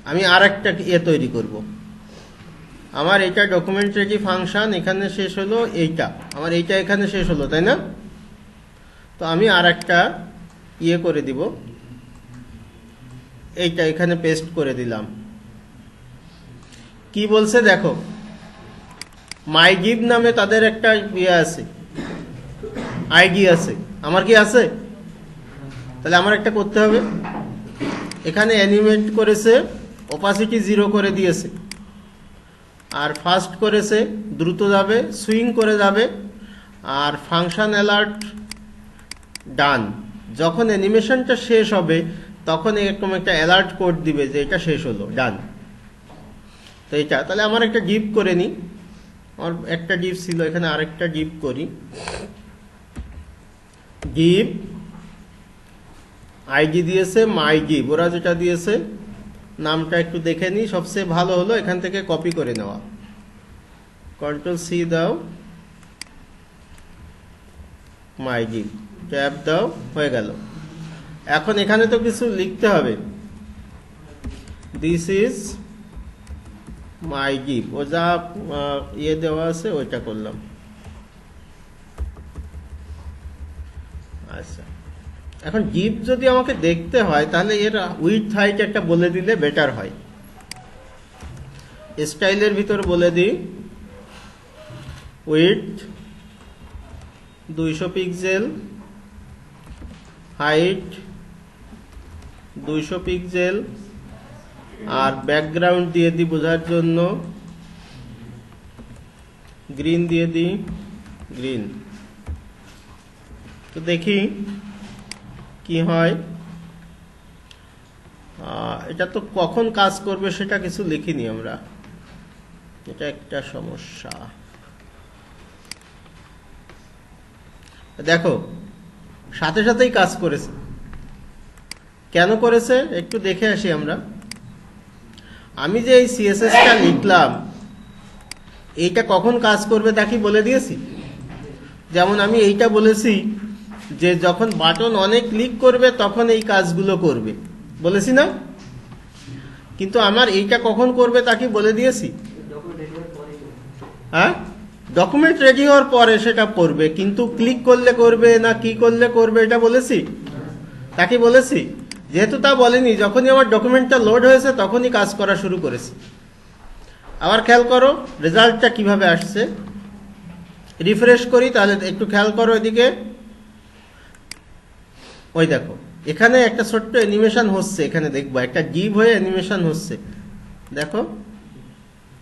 আমি আর একটা তৈরি করব। আমার এটা ডকুমেন্টারি ফাংশন এখানে শেষ হলো, এইটা আমার এইটা এখানে শেষ হলো, তাই না? তো আমি আর একটা করে দিব, এইটা এখানে পেস্ট করে দিলাম। কি বলছে দেখো, মাইগিভ নামে তাদের একটা আছে, আইডি আছে, আমার কি আছে? তাহলে আমার একটা করতে হবে, এখানে অ্যানিমেট করেছে, অপাসিটি 0 করে দিয়েছে, আর ফাস্ট করেছে, দ্রুত যাবে, সুইং করে যাবে, আর ফাংশন অ্যালার্ট ডান। যখন অ্যানিমেশনটা শেষ হবে তখন এরকম একটা অ্যালার্ট কোড দিবে যে এটা শেষ হলো, ডান। তো এটা তাহলে আমার একটা ডিপ করে নিই, আমার একটা ডিপ ছিল, এখানে আরেকটা ডিপ করি। ডিপ আইডি দিয়েছে মাই ডিপ, ওরা যেটা দিয়েছে নামটা একটু দেখে নিই। সবচেয়ে ভালো হলো এখান থেকে কপি করে নেওয়া, কন্ট্রোল সি দাও, মাই ডিপ ট্যাব দাও, হয়ে গেল। এখন এখানে তো কিছু লিখতে হবে, দিস ইজ মাই ডিপ, ও যা ইয়ে দেওয়া আছে ওইটা করলাম। আচ্ছা, এখন ডিপ যদি আমাকে দেখতে হয় তাহলে এর উইডথ হাইট একটা বলে দিলে বেটার হয়। স্টাইলের ভিতর বলে দিই উইডথ 200 পিক্সেল, হাইট 200 পিক্সেল, আর ব্যাকগ্রাউন্ড দিয়ে দিই বোঝার জন্য, গ্রিন দিয়ে দিই, গ্রিন। তো দেখি কি হয়। এটা তো কখন কাজ করবে সেটা কিছু লিখিনি আমরা, এটা একটা সমস্যা। দেখো সাথে সাথেই কাজ করেছে। কেন করেছে একটু দেখে আসি আমরা। আমি যে এই সিএসএসটা লিখলাম এইটা কখন কাজ করবে তা কি বলে দিয়েছি? যেমন আমি এইটা বলেছি যে যখন বাটন অনেক ক্লিক করবে তখন এই কাজগুলো করবে, বলেছি না? কিন্তু আমার এইটা কখন করবে তা কি বলে দিয়েছি? হ্যাঁ, ডকুমেন্ট রেডি হওয়ার পরে সেটা করবে, কিন্তু ক্লিক করলে করবে না কি করলে করবে এটা বলেছি? তা কি বলেছি? যেহেতু তা বলেনি, যখনই আমার ডকুমেন্টটা লোড হয়েছে তখনই কাজ করা শুরু করেছে। আবার খেয়াল করো রেজাল্টটা কিভাবে আসছে। রিফ্রেশ করি, তাহলে একটু খেয়াল করো এদিকে। ওই দেখো এখানে একটা ছোট্ট অ্যানিমেশন হচ্ছে, এখানে দেখবো একটা ডিপ হয়ে অ্যানিমেশন হচ্ছে। দেখো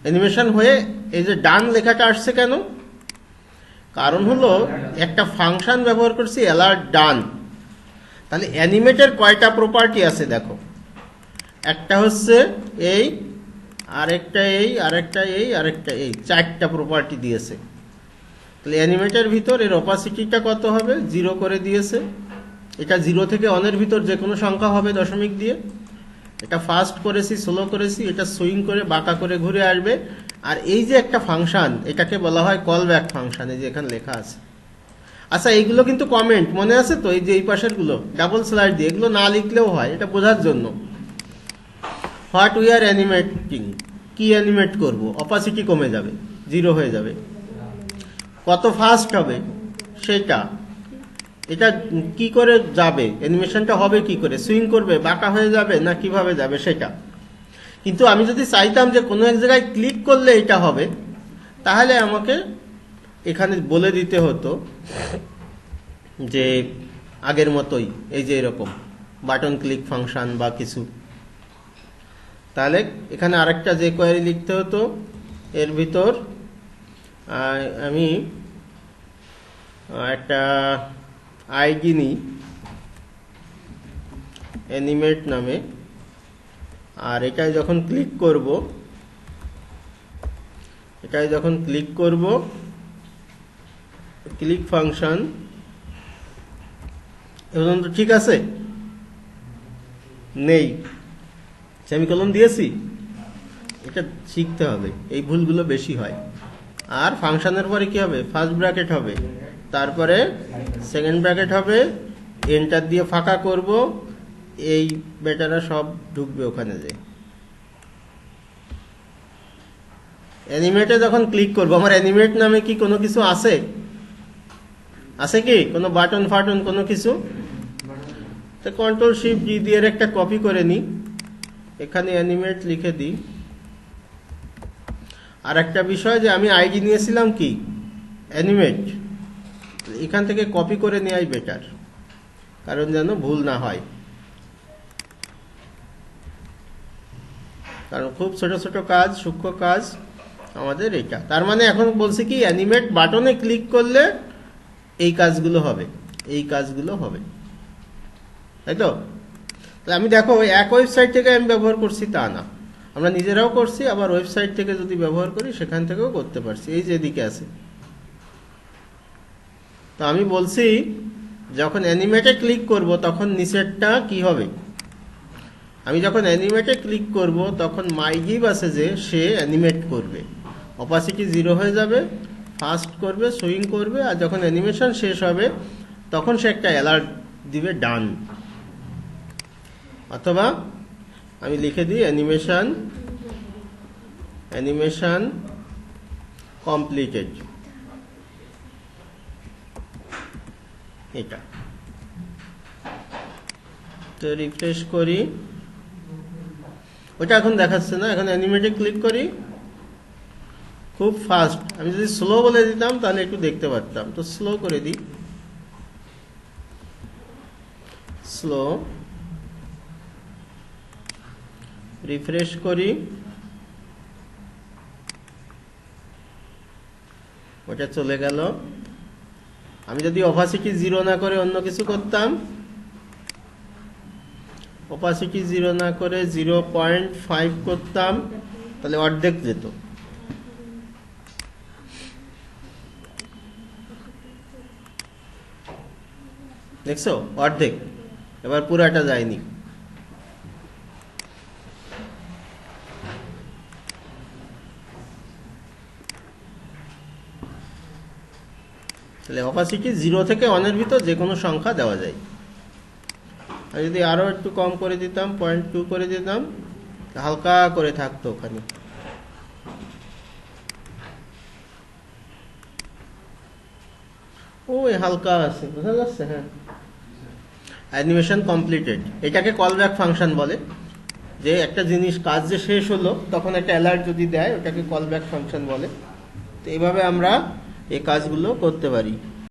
অ্যানিমেশন হয়ে এই যে ডান লেখাটা আসছে কেন? কারণ হলো একটা ফাংশন ব্যবহার করছি অ্যালার্ট ডান। তাহলে অ্যানিমেটের কয়টা প্রপার্টি আছে দেখো, একটা হচ্ছে এই, আরেকটা এই, আরেকটা এই, আরেকটা এই, চারটা প্রপার্টি দিয়েছে। তাহলে অ্যানিমেটের ভিতর এর অপাসিটিটা কত হবে? 0 করে দিয়েছে। এটা 0 থেকে অনের ভিতর যে কোনো সংখ্যা হবে দশমিক দিয়ে। এটা ফাস্ট করেছি, স্লো করেছি, এটা সুইং করে বাঁকা করে ঘুরে আসবে। আর এই যে একটা ফাংশন, এটাকে বলা হয় কল ব্যাক ফাংশন, এই যে এখানে লেখা আছে। আচ্ছা এইগুলো কিন্তু কমেন্ট মনে আছে তো, এই যে এই পাশের গুলো ডাবল স্ল্যাশ দিয়ে, এগুলো না লিখলেও হয়, এটা বোঝার জন্য। হোয়াট উই আর অ্যানিমেটিং, কি অ্যানিমেট করব, অপাসিটি কমে যাবে, 0 হয়ে যাবে। কত ফাস্ট হবে সেটা, এটা কি করে যাবে, অ্যানিমেশনটা হবে কি করে, সুইং করবে, বাঁকা হয়ে যাবে না কিভাবে যাবে সেটা। কিন্তু আমি যদি চাইতাম যে কোনো এক জায়গায় ক্লিক করলে এটা হবে, তাহলে আমাকে এখানে বলে দিতে হতো যে আগের মতোই, এই যে এরকম বাটন ক্লিক ফাংশন বা কিছু। তাহলে এখানে আরেকটা যে কোয়েরি লিখতে হতো, এর ভিতর আমি একটা আইডি নিই অ্যানিমেট নামে, আর এটাই যখন ক্লিক করব, ক্লিক ফাংশন এখন তো ঠিক আছে, নেই সেমিকোলন দিয়েছি, এটা শিখতে হবে, এই ভুলগুলো বেশি হয়। আর ফাংশনের পরে কি হবে? ফার্স্ট ব্র্যাকেট হবে, তারপরে সেকেন্ড ব্র্যাকেট হবে, এন্টার দিয়ে ফাঁকা করব, এই বেটারা সব ঢুকবে ওখানে। যে অ্যানিমেটে যখন ক্লিক করব, আমার অ্যানিমেট নামে কি কোনো কিছু আছে? আছে কি কোনো বাটন ফাটন কোনো কিছু? তো কন্ট্রোল শিফট জি দিয়ে একটা কপি করে নিই, এখানে অ্যানিমেট লিখে দিই। আর একটা বিষয় যে আমি আইডি নিয়েছিলাম কি অ্যানিমেট, এখান থেকে কপি করে নেওয়াই বেটার, কারণ যেন ভুল না হয়। কারণ খুব ছোট ছোট কাজ, সূক্ষ্ম কাজ আমাদের এটা। তার মানে এখন বলছি কি অ্যানিমেট বাটনে ক্লিক করলে এই কাজগুলো হবে, এই কাজগুলো হবে, তাই তো? আমি দেখো এক ওয়েবসাইট থেকে আমি ব্যবহার করছি তা না, আমরা নিজেরাও করছি, আবার ওয়েবসাইট থেকে যদি ব্যবহার করি সেখান থেকেও করতে পারছি, এই যে এদিকে আছে। তো আমি বলছি যখন অ্যানিমেটে ক্লিক করব তখন নিচেরটা কি হবে, আমি যখন অ্যানিমেটে ক্লিক করব তখন মাইগিভ আছে যে সে অ্যানিমেট করবে, অপাসিটি 0 হয়ে যাবে, ফাস্ট করবে, সুইং করবে, আর যখন অ্যানিমেশন শেষ হবে তখন সে একটা অ্যালার্ট দিবে ডান। অথবা আমি লিখে দিই অ্যানিমেশন কমপ্লিটেড, এটা। তো রিফ্রেশ করি, ওটা এখন দেখাচ্ছে না, এখন অ্যানিমেটে ক্লিক করি, খুব ফাস্ট। আমি যদি স্লো বলে দিতাম তাহলে একটু দেখতে পারতাম, তো স্লো করে দিই, স্লো। রিফ্রেশ করি, ওটা চলে গেল। আমি যদি অপাসিটি 0 না করে অন্য কিছু করতাম, অপাসিটি 0 না করে 0.5 করতাম, তাহলে অর্ধেক যেত। দেখছো অর্ধেক, এবার পুরাটা যায়নি। তাহলে অপাসিটি 0 থেকে 1 এর ভিতর যে কোনো সংখ্যা দেওয়া যায়। আর যদি আরো একটু কম করে দিতাম, 0.2 করে দিতাম, হালকা করে থাকতো ওখানে। ওই হালকা আছে, বুঝা যাচ্ছে? হ্যাঁ, অ্যানিমেশন কমপ্লিটেড, এটাকে কল ব্যাক ফাংশন বলে। যে একটা জিনিস কাজ যে শেষ হলো তখন একটা অ্যালার্ট যদি দেয়, ওটাকে কল ব্যাক ফাংশন বলে। তো এইভাবে আমরা এই কাজগুলো করতে পারি।